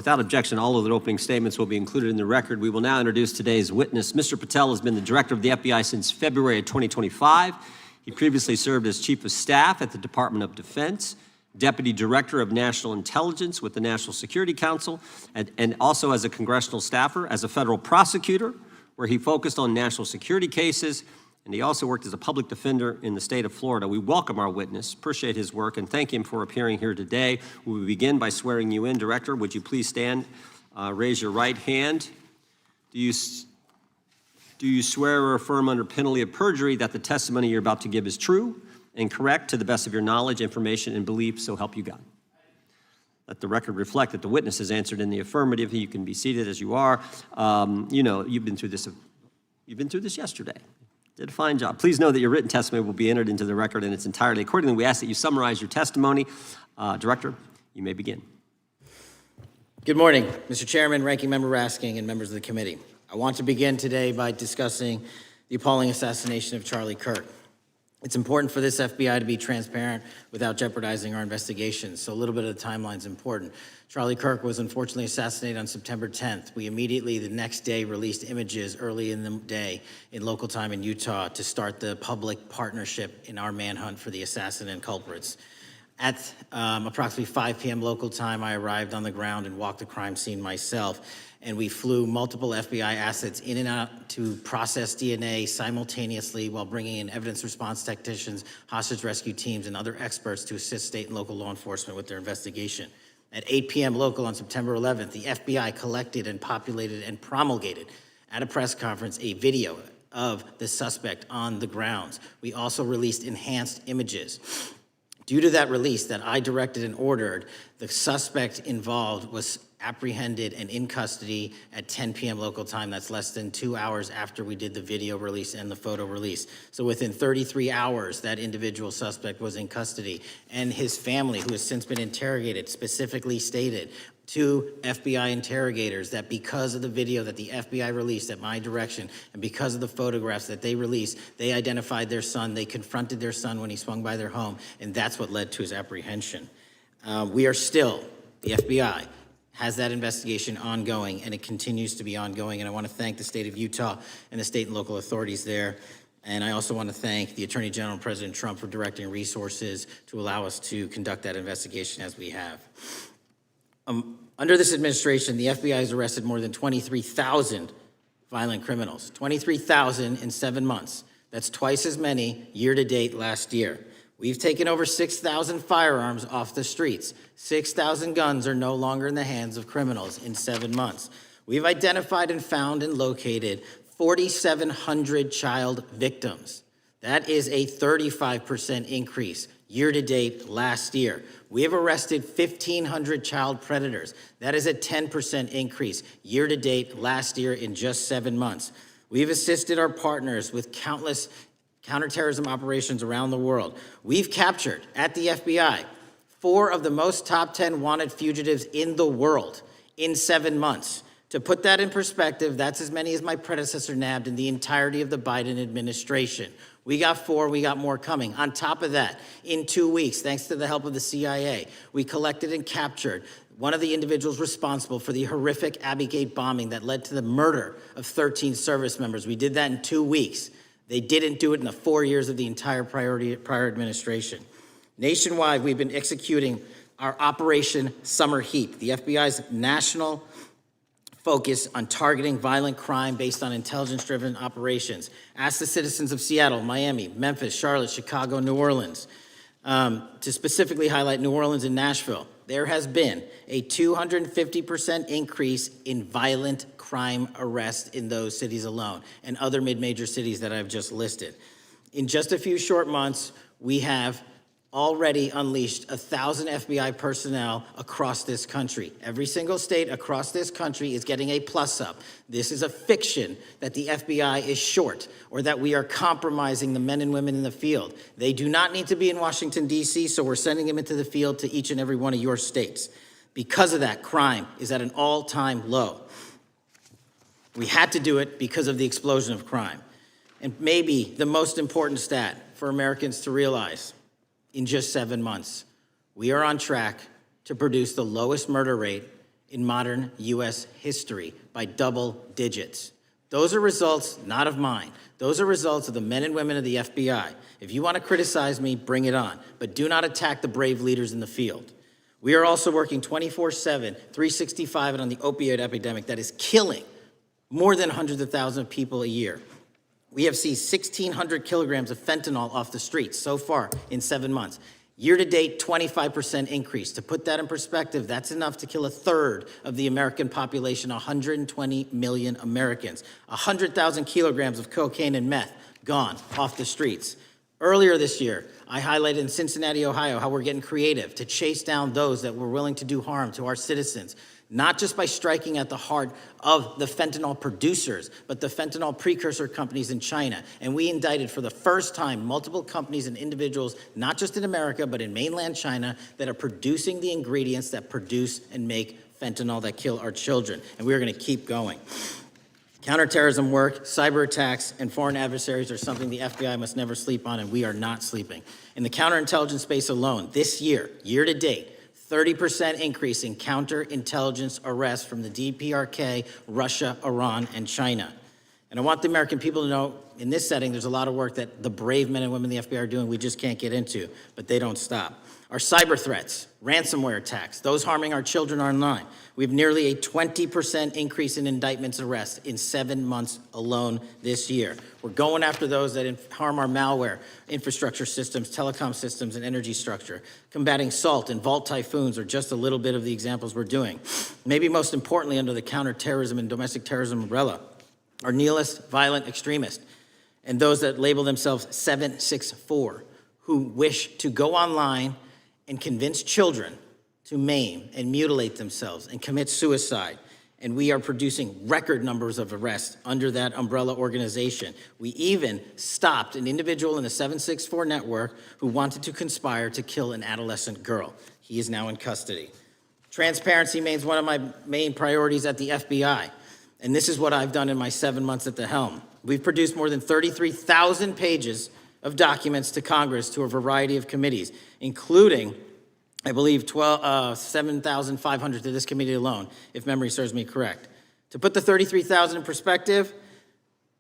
Without objection, all of the opening statements will be included in the record. We will now introduce today's witness. Mr. Patel has been the director of the FBI since February of 2025. He previously served as Chief of Staff at the Department of Defense, Deputy Director of National Intelligence with the National Security Council, and also as a congressional staffer, as a federal prosecutor, where he focused on national security cases, and he also worked as a public defender in the state of Florida. We welcome our witness, appreciate his work, and thank him for appearing here today. We will begin by swearing you in. Director, would you please stand, raise your right hand. Do you swear or affirm under penalty of perjury that the testimony you're about to give is true and correct to the best of your knowledge, information, and belief, so help you God? Let the record reflect that the witness has answered in the affirmative. You can be seated as you are. You know, you've been through this yesterday. Did a fine job. Please know that your written testimony will be entered into the record in its entirety. Accordingly, we ask that you summarize your testimony. Director, you may begin. Good morning, Mr. Chairman, Ranking Member Raskin, and members of the committee. I want to begin today by discussing the appalling assassination of Charlie Kirk. It's important for this FBI to be transparent without jeopardizing our investigations, so a little bit of the timeline is important. Charlie Kirk was unfortunately assassinated on September 10th. We immediately, the next day, released images early in the day in local time in Utah to start the public partnership in our manhunt for the assassin and culprits. At approximately 5 p.m. local time, I arrived on the ground and walked the crime scene myself, and we flew multiple FBI assets in and out to process DNA simultaneously while bringing in evidence response technicians, hostage rescue teams, and other experts to assist state and local law enforcement with their investigation. At 8 p.m. local on September 11th, the FBI collected and populated and promulgated at a press conference a video of the suspect on the grounds. We also released enhanced images. Due to that release that I directed and ordered, the suspect involved was apprehended and in custody at 10 p.m. local time. That's less than 2 hours after we did the video release and the photo release. So within 33 hours, that individual suspect was in custody. And his family, who has since been interrogated, specifically stated to FBI interrogators that because of the video that the FBI released at my direction and because of the photographs that they released, they identified their son, they confronted their son when he swung by their home, and that's what led to his apprehension. We are still, the FBI has that investigation ongoing, and it continues to be ongoing, and I want to thank the state of Utah and the state and local authorities there. And I also want to thank the Attorney General and President Trump for directing resources to allow us to conduct that investigation as we have. Under this administration, the FBI has arrested more than 23,000 violent criminals. 23,000 in 7 months. That's twice as many year to date last year. We've taken over 6,000 firearms off the streets. 6,000 guns are no longer in the hands of criminals in 7 months. We've identified and found and located 4,700 child victims. That is a 35% increase year to date last year. We have arrested 1,500 child predators. That is a 10% increase year to date last year in just 7 months. We've assisted our partners with countless counterterrorism operations around the world. We've captured, at the FBI, 4 of the most top 10 wanted fugitives in the world in 7 months. To put that in perspective, that's as many as my predecessor nabbed in the entirety of the Biden administration. We got 4, we got more coming. On top of that, in 2 weeks, thanks to the help of the CIA, we collected and captured one of the individuals responsible for the horrific Abbey Gate bombing that led to the murder of 13 service members. We did that in 2 weeks. They didn't do it in the 4 years of the entire prior administration. Nationwide, we've been executing our Operation Summer Heat, the FBI's national focus on targeting violent crime based on intelligence-driven operations. Ask the citizens of Seattle, Miami, Memphis, Charlotte, Chicago, New Orleans, to specifically highlight New Orleans and Nashville. There has been a 250% increase in violent crime arrests in those cities alone and other mid-major cities that I've just listed. In just a few short months, we have already unleashed 1,000 FBI personnel across this country. Every single state across this country is getting a plus up. This is a fiction that the FBI is short or that we are compromising the men and women in the field. They do not need to be in Washington, D.C., so we're sending them into the field to each and every one of your states. Because of that, crime is at an all-time low. We had to do it because of the explosion of crime. And maybe the most important stat for Americans to realize, in just 7 months, we are on track to produce the lowest murder rate in modern U.S. history by double digits. Those are results not of mine. Those are results of the men and women of the FBI. If you want to criticize me, bring it on, but do not attack the brave leaders in the field. We are also working 24/7, 365 on the opioid epidemic that is killing more than hundreds of thousands of people a year. We have seized 1,600 kilograms of fentanyl off the streets so far in 7 months. Year-to-date, 25% increase. To put that in perspective, that's enough to kill a third of the American population, 120 million Americans. 100,000 kilograms of cocaine and meth gone off the streets. Earlier this year, I highlighted in Cincinnati, Ohio, how we're getting creative to chase down those that were willing to do harm to our citizens, not just by striking at the heart of the fentanyl producers, but the fentanyl precursor companies in China. And we indicted for the first time multiple companies and individuals, not just in America, but in mainland China, that are producing the ingredients that produce and make fentanyl that kill our children. And we're going to keep going. Counterterrorism work, cyber attacks, and foreign adversaries are something the FBI must never sleep on, and we are not sleeping. In the counterintelligence space alone, this year, year to date, 30% increase in counterintelligence arrests from the DPRK, Russia, Iran, and China. And I want the American people to know, in this setting, there's a lot of work that the brave men and women in the FBI are doing we just can't get into, but they don't stop. Our cyber threats, ransomware attacks, those harming our children online. We have nearly a 20% increase in indictments and arrests in 7 months alone this year. We're going after those that harm our malware, infrastructure systems, telecom systems, and energy structure. Combating SALT and Vault typhoons are just a little bit of the examples we're doing. Maybe most importantly, under the counterterrorism and domestic terrorism umbrella, are nihilist, violent extremists, and those that label themselves 764, who wish to go online and convince children to maim and mutilate themselves and commit suicide. And we are producing record numbers of arrests under that umbrella organization. We even stopped an individual in the 764 network who wanted to conspire to kill an adolescent girl. He is now in custody. Transparency remains one of my main priorities at the FBI. And this is what I've done in my 7 months at the helm. We've produced more than 33,000 pages of documents to Congress to a variety of committees, including, I believe, 7,500 to this committee alone, if memory serves me correct. To put the 33,000 in perspective,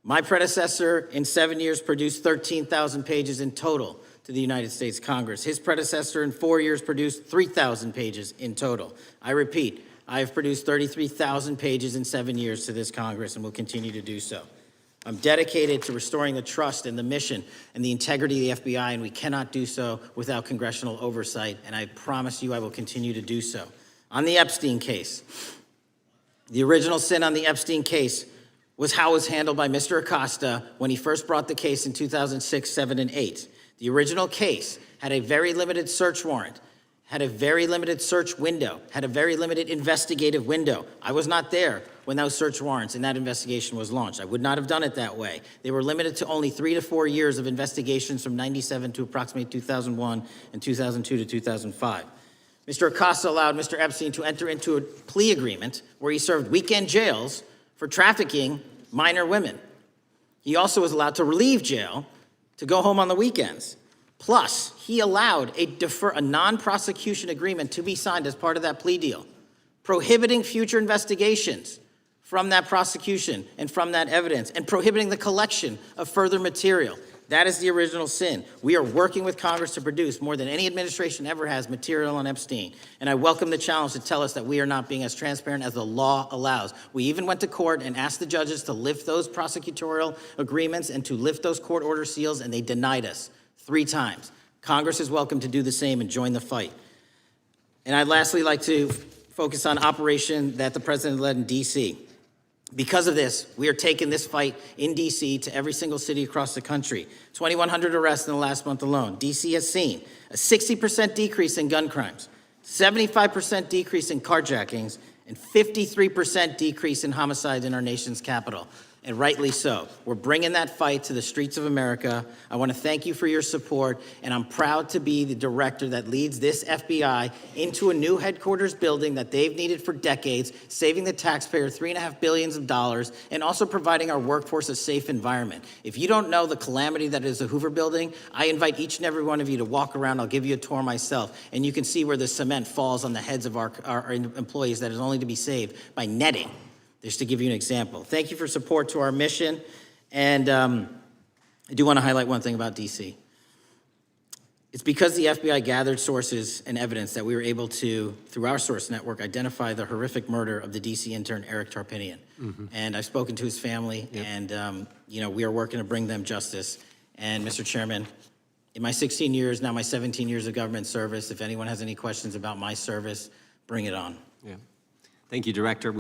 my predecessor in 7 years produced 13,000 pages in total to the United States Congress. His predecessor in 4 years produced 3,000 pages in total. I repeat, I have produced 33,000 pages in 7 years to this Congress and will continue to do so. I'm dedicated to restoring the trust and the mission and the integrity of the FBI, and we cannot do so without congressional oversight, and I promise you I will continue to do so. On the Epstein case, the original sin on the Epstein case was how it was handled by Mr. Acosta when he first brought the case in 2006, 7, and 8. The original case had a very limited search warrant, had a very limited search window, had a very limited investigative window. I was not there when those search warrants and that investigation was launched. I would not have done it that way. They were limited to only 3 to 4 years of investigations from 97 to approximately 2001 and 2002 to 2005. Mr. Acosta allowed Mr. Epstein to enter into a plea agreement where he served weekend jails for trafficking minor women. He also was allowed to leave jail to go home on the weekends. Plus, he allowed a non-prosecution agreement to be signed as part of that plea deal, prohibiting future investigations from that prosecution and from that evidence, and prohibiting the collection of further material. That is the original sin. We are working with Congress to produce more than any administration ever has material on Epstein. And I welcome the challenge to tell us that we are not being as transparent as the law allows. We even went to court and asked the judges to lift those prosecutorial agreements and to lift those court order seals, and they denied us 3 times. Congress is welcome to do the same and join the fight. And I'd lastly like to focus on operation that the president led in D.C. Because of this, we are taking this fight in D.C. to every single city across the country. 2,100 arrests in the last month alone. D.C. has seen a 60% decrease in gun crimes, 75% decrease in carjackings, and 53% decrease in homicides in our nation's capital. and rightly so. We're bringing that fight to the streets of America. I want to thank you for your support, and I'm proud to be the director that leads this FBI into a new headquarters building that they've needed for decades, saving the taxpayer $3.5 billion, and also providing our workforce a safe environment. If you don't know the calamity that is the Hoover Building, I invite each and every one of you to walk around. I'll give you a tour myself, and you can see where the cement falls on the heads of our employees that is only to be saved by netting. Just to give you an example. Thank you for support to our mission. And I do want to highlight one thing about DC. It's because the FBI gathered sources and evidence that we were able to, through our source network, identify the horrific murder of the DC intern, Eric Tarpinian. And I've spoken to his family, and we are working to bring them justice. And Mr. Chairman, in my 16 years, now my 17 years of government service, if anyone has any questions about my service, bring it on. Yeah. Thank you, Director.